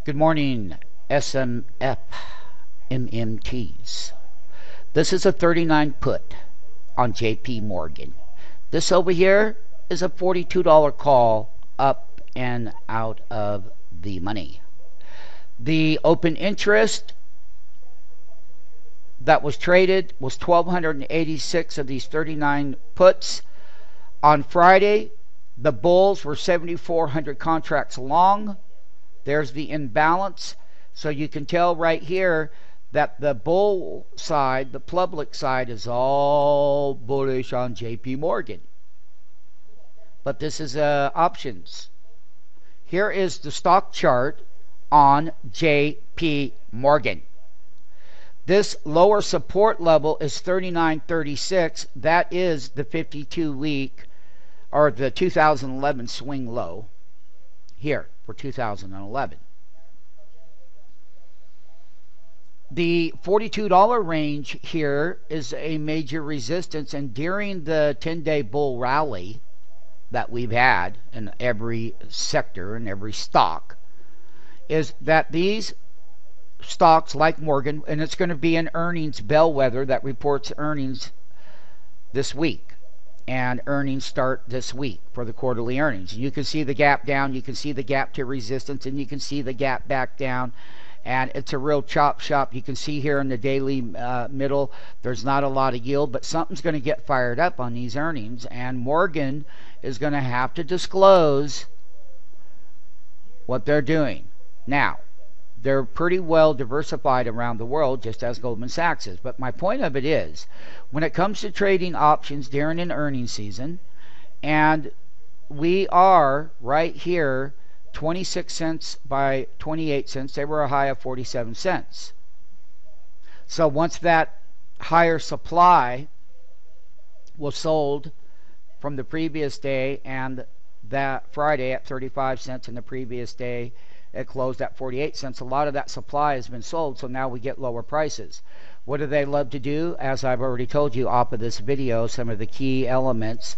Good morning, SMF MMTs. This is a 39 put on JP Morgan. This over here is a $42 call up and out of the money. The open interest that was traded was 1,286 of these 39 puts. On Friday, the bulls were 7,400 contracts long. There's the imbalance. So you can tell right here that the bull side, the public side, is all bullish on JP Morgan. But this is options. Here is the stock chart on JP Morgan. This lower support level is 39.36. That is the 52-week or the 2011 swing low here for 2011. The $42 range here is a major resistance, and during the 10-day bull rally that we've had in every sector and every stock, is that these stocks like Morgan, and it's going to be an earnings bellwether that reports earnings this week, and earnings start this week for the quarterly earnings. You can see the gap down, you can see the gap to resistance, and you can see the gap back down, and it's a real chop shop. You can see here in the daily middle, there's not a lot of yield, but something's going to get fired up on these earnings, and Morgan is going to have to disclose what they're doing. Now, they're pretty well diversified around the world, just as Goldman Sachs is. But my point of it is, when it comes to trading options during an earnings season, and we are right here, 26 cents by 28 cents. They were a high of 47 cents. So once that higher supply was sold from the previous day, and that Friday at 35 cents, and the previous day it closed at 48 cents. A lot of that supply has been sold, so now we get lower prices. What do they love to do? As I've already told you off of this video, some of the key elements,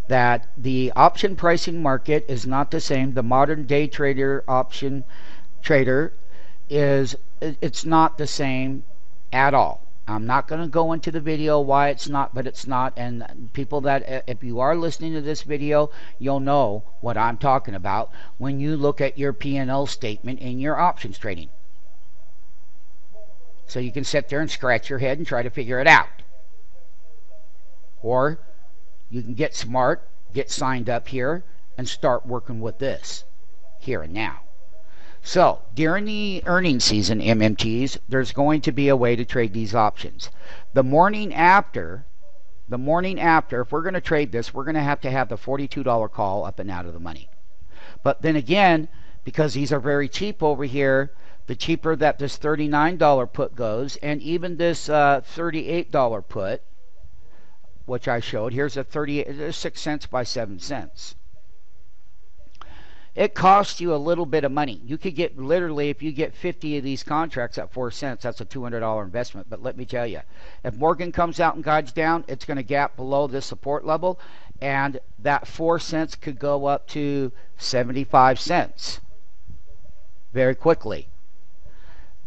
that the option pricing market is not the same. The modern day trader, option trader, it's not the same at all. I'm not going to go into the video why it's not, but it's not. And people that, if you are listening to this video, you'll know what I'm talking about when you look at your P&L statement in your options trading. So you can sit there and scratch your head and try to figure it out. Or you can get smart, get signed up here, and start working with this here and now. So, during the earnings season, MMTs, there's going to be a way to trade these options. The morning after, if we're going to trade this, we're going to have the $42 call up and out of the money. But then again, because these are very cheap over here, the cheaper that this $39 put goes, and even this $38 put, which I showed, here's a 6 cents by 7 cents. It costs you a little bit of money. You could get, literally, if you get 50 of these contracts at 4 cents, that's a $200 investment. But let me tell you, if Morgan comes out and guides down, it's going to gap below this support level, and that 4 cents could go up to 75 cents very quickly.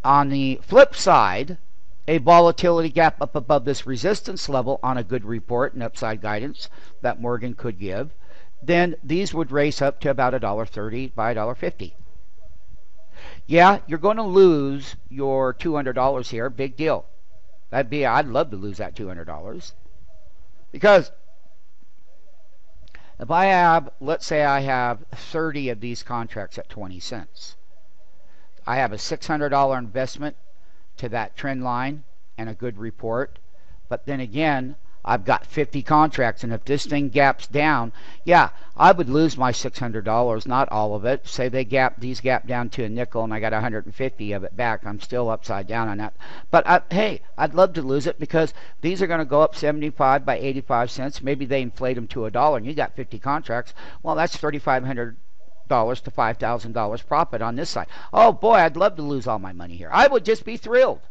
On the flip side, a volatility gap up above this resistance level on a good report and upside guidance that Morgan could give, then these would race up to about $1.30 by $1.50. Yeah, you're going to lose your $200 here. Big deal. I'd love to lose that $200. Because if I have, let's say I have 30 of these contracts at 20 cents. I have a $600 investment to that trend line and a good report. But then again, I've got 50 contracts, and if this thing gaps down, yeah, I would lose my $600, not all of it. Say these gap down to a nickel, and I got 150 of it back. I'm still upside down on that. But hey, I'd love to lose it, because these are going to go up 75 by 85 cents. Maybe they inflate them to $1, and you got 50 contracts. Well, that's $3,500 to $5,000 profit on this side. Oh boy, I'd love to lose all my money here. I would just be thrilled.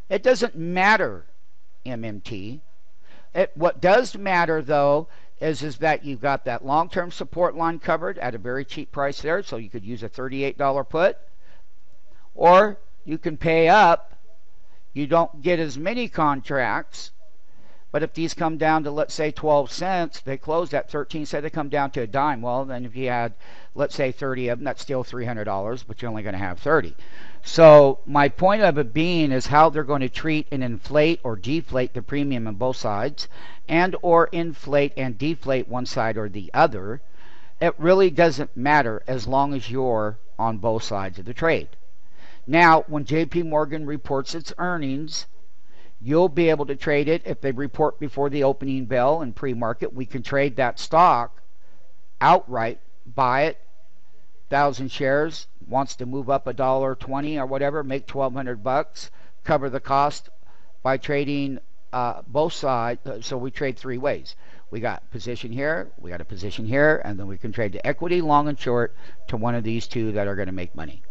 It doesn't matter, MMT. What does matter, though, is that you've got that long-term support line covered at a very cheap price there, so you could use a $38 put, or you can pay up. You don't get as many contracts, but if these come down to, let's say, 12 cents, they closed at 13, say they come down to a dime. Well, then if you had, let's say, 30 of them, that's still $300, but you're only going to have 30. So my point of it being is how they're going to treat and inflate or deflate the premium on both sides, and or inflate and deflate one side or the other. It really doesn't matter as long as you're on both sides of the trade. Now, when JP Morgan reports its earnings, you'll be able to trade it. If they report before the opening bell and pre-market, we can trade that stock outright, buy it, 1,000 shares, wants to move up $1.20 or whatever, make $1,200, cover the cost by trading both sides. So we trade three ways. We got position here, we got a position here, and then we can trade the equity, long and short, to one of these two that are going to make money.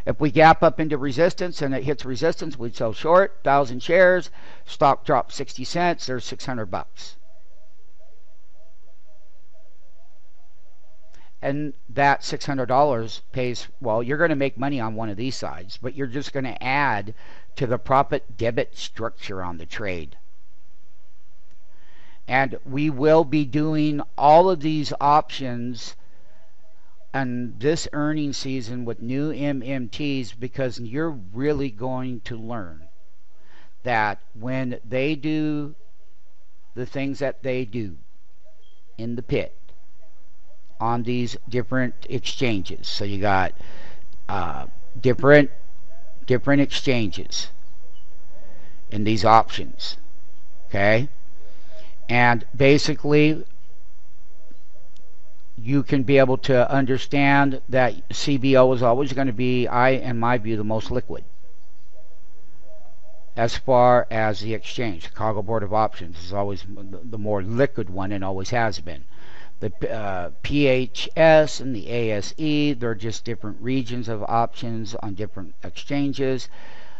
If we gap up into resistance and it hits resistance, we sell short, 1,000 shares, stock drops 60 cents, there's $600. And that $600 pays, well, you're going to make money on one of these sides, but you're just going to add to the profit debit structure on the trade. And we will be doing all of these options and this earnings season with new MMTs, because you're really going to learn that when they do the things that they do in the pit on these different exchanges, so you got different exchanges in these options, okay, and basically you can be able to understand that CBO is always going to be, in my view, the most liquid as far as the exchange. Chicago Board of Options is always the more liquid one and always has been. The PHS and the ASE, they're just different regions of options on different exchanges.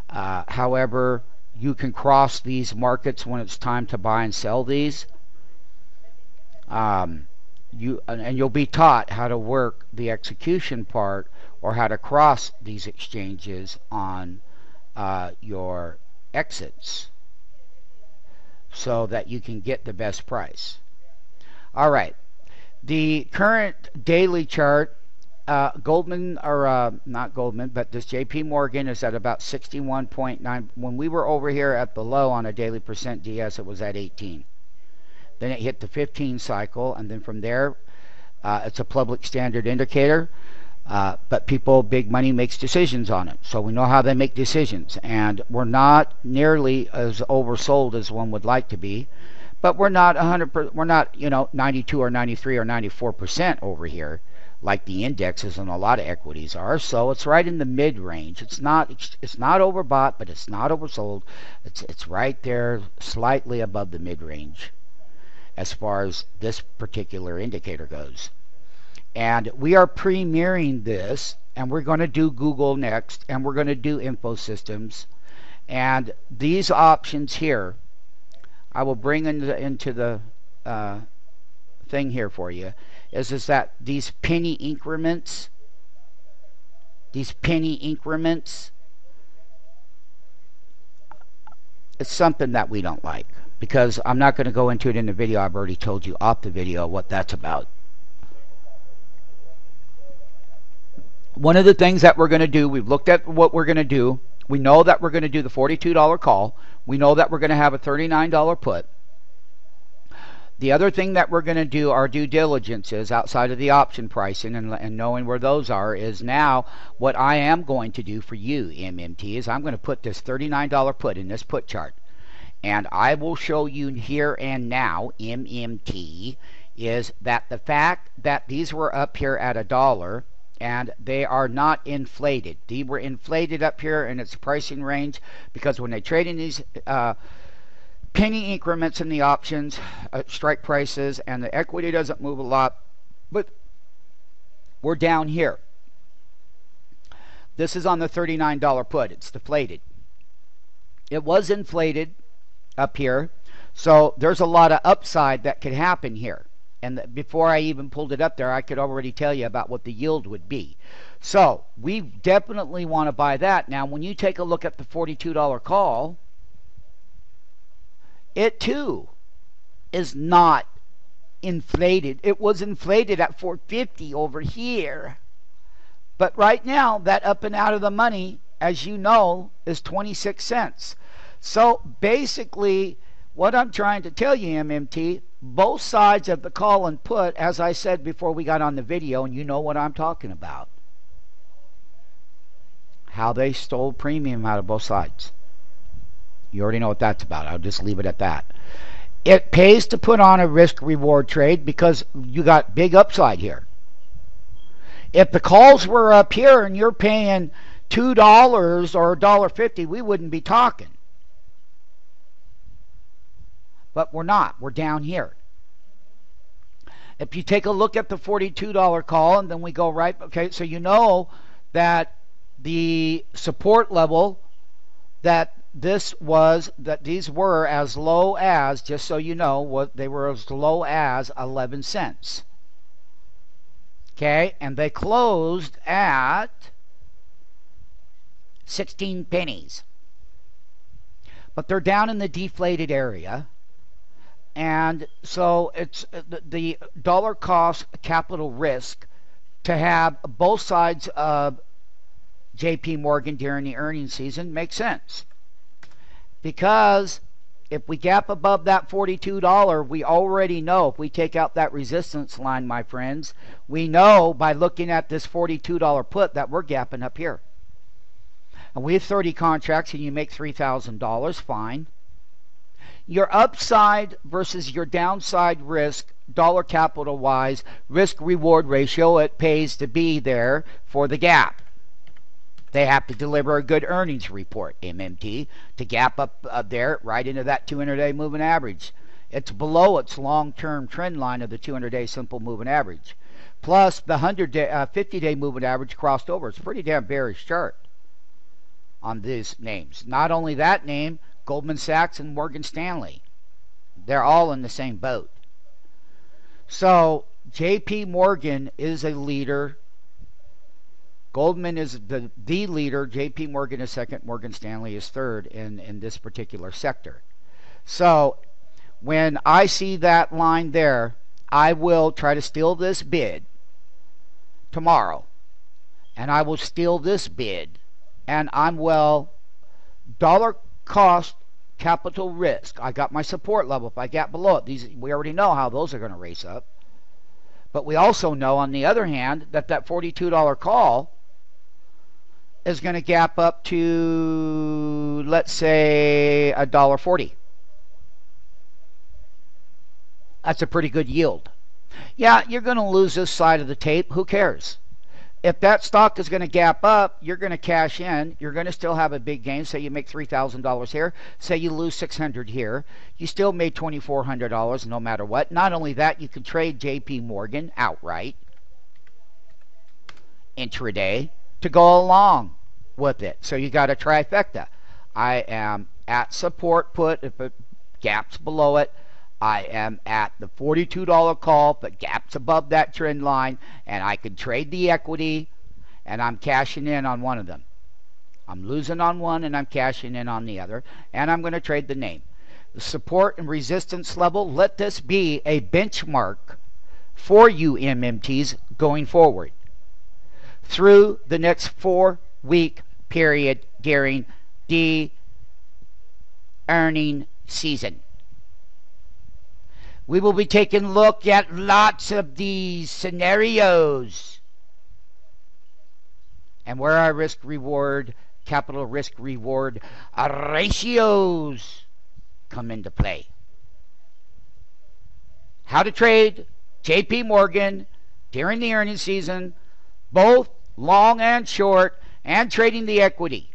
However, you can cross these markets when it's time to buy and sell these. You'll be taught how to work the execution part, or how to cross these exchanges on your exits, so that you can get the best price. All right, the current daily chart, Goldman, or not Goldman, but this JP Morgan is at about 61.9. When we were over here at the low on a daily percent DS, it was at 18. Then it hit the 15 cycle, and then from there, it's a public standard indicator, but people, big money makes decisions on it. So we know how they make decisions, and we're not nearly as oversold as one would like to be, but we're not 100%, we're not, 92 or 93 or 94% over here like the indexes and a lot of equities are. So it's right in the mid-range. It's not overbought, but it's not oversold. It's right there, slightly above the mid-range as far as this particular indicator goes. And we are premiering this, and we're going to do Google next, and we're going to do info systems. And these options here, I will bring into the thing here for you, is that these penny increments, it's something that we don't like. Because I'm not going to go into it in the video. I've already told you off the video what that's about. One of the things that we're going to do, we've looked at what we're going to do. We know that we're going to do the $42 call. We know that we're going to have a $39 put. The other thing that we're going to do, our due diligence is, outside of the option pricing and knowing where those are, is now what I am going to do for you, MMT, is I'm going to put this $39 put in this put chart. And I will show you here and now, MMT, is that the fact that these were up here at $1 and they are not inflated. They were inflated up here in its pricing range because when they trade in these penny increments in the options, strike prices, and the equity doesn't move a lot, but we're down here. This is on the $39 put. It's deflated. It was inflated up here, so there's a lot of upside that could happen here. And before I even pulled it up there, I could already tell you about what the yield would be. So we definitely want to buy that. Now, when you take a look at the $42 call, it too is not inflated. It was inflated at 450 over here. But right now, that up and out of the money, as you know, is 26 cents. So basically, what I'm trying to tell you, MMT, both sides of the call and put, as I said before we got on the video, and you know what I'm talking about, how they stole premium out of both sides. You already know what that's about. I'll just leave it at that. It pays to put on a risk-reward trade because you got big upside here. If the calls were up here and you're paying $2 or $1.50, we wouldn't be talking. But we're not. We're down here. If you take a look at the $42 call, and then we go right, okay, so you know that the support level that these were as low as, just so you know, what they were as low as 11 cents. Okay, and they closed at 16 pennies. But they're down in the deflated area. And so it's the dollar cost capital risk to have both sides of JP Morgan during the earnings season makes sense. Because if we gap above that $42, we already know, if we take out that resistance line, my friends, we know by looking at this $42 put that we're gapping up here. And we have 30 contracts and you make $3,000, fine. Your upside versus your downside risk, dollar capital wise, risk reward ratio, it pays to be there for the gap. They have to deliver a good earnings report, MMT, to gap up there right into that 200-day moving average. It's below its long-term trend line of the 200-day simple moving average. Plus, the 50-day moving average crossed over. It's a pretty damn bearish chart on these names. Not only that name, Goldman Sachs and Morgan Stanley. They're all in the same boat. So, JP Morgan is a leader. Goldman is the leader. JP Morgan is second. Morgan Stanley is third in this particular sector. So, when I see that line there, I will try to steal this bid tomorrow. And I will steal this bid. And I'm dollar cost capital risk. I got my support level. If I gap below it, we already know how those are going to race up. But we also know, on the other hand, that $42 call is going to gap up to, let's say, $1.40. That's a pretty good yield. Yeah, you're going to lose this side of the tape. Who cares? If that stock is going to gap up, you're going to cash in. You're going to still have a big gain. Say you make $3,000 here. Say you lose $600 here. You still made $2,400 no matter what. Not only that, you can trade JP Morgan outright intraday to go along with it. So you got a trifecta. I am at support put. If it gaps below it, I am at the $42 call, but gaps above that trend line, and I can trade the equity, and I'm cashing in on one of them. I'm losing on one, and I'm cashing in on the other, and I'm going to trade the name. The support and resistance level, let this be a benchmark for you MMTs going forward through the next 4-week period during the earning season. We will be taking a look at lots of these scenarios and where our risk-reward, capital risk-reward ratios come into play. How to trade JP Morgan during the earnings season, both long and short, and trading the equity.